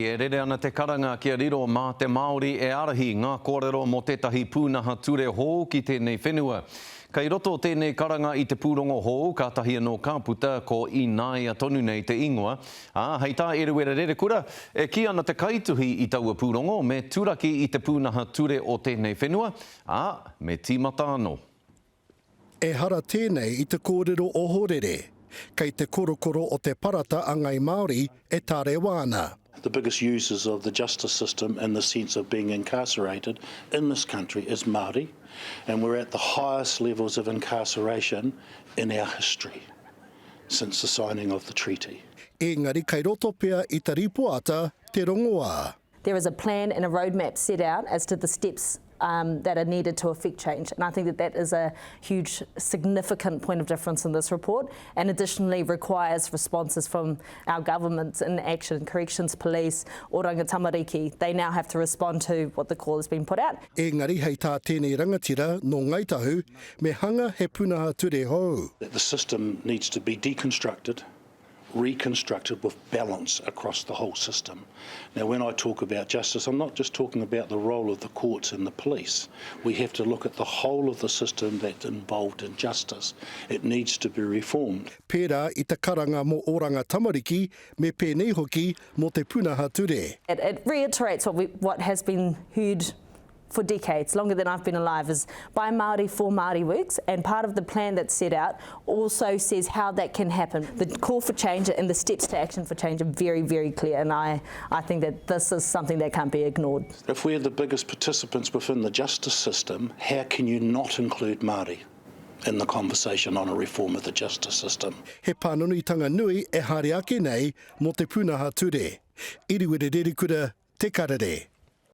E rere ana te karanga kia riro mā te Māori e arahi ngā kōrero mō tētahi pūnaha ture hou ki tēnei whenua. Kei roto tēnei karanga i te pūrongo hou, ka tahi anō kāputa ko Inaia tonu nei te ingoa. Hei tā e rewera rere kura, e ki ana te kaituhi i taua pūrongo me turaki i te pūnaha ture o tēnei whenua, me tīmata anō. E hara tēnei i te kōrero o horere, kei te korokoro o te parata a ngai Māori e tāre wāna. The biggest users of the justice system in the sense of being incarcerated in this country is Māori, and we're at the highest levels of incarceration in our history since the signing of the treaty. Engari kei roto pea i te ripoata te rongoā. There is a plan and a roadmap set out as to the steps that are needed to effect change. And I think that is a huge, significant point of difference in this report, and additionally requires responses from our governments in action, corrections police, Oranga Tamariki. They now have to respond to what the call has been put out. Engari hei tā tēnei rangatira no Ngaitahu, me hanga he punaha ture hou. The system needs to be deconstructed, reconstructed with balance across the whole system. Now, when I talk about justice, I'm not just talking about the role of the courts and the police. We have to look at the whole of the system that's involved in justice. It needs to be reformed. Pērā i te karanga mo Oranga Tamariki, me pēnei hoki mo te punaha ture. It reiterates what has been heard for decades, longer than I've been alive, is by Māori for Māori works, and part of the plan that's set out also says how that can happen. The call for change and the steps to action for change are very, very clear, and I think that this is something that can't be ignored. If we're the biggest participants within the justice system, how can you not include Māori in the conversation on a reform of the justice system? He pānonitanga nui e haere ake nei mo te punaha ture. Iriwere rere kura te karere.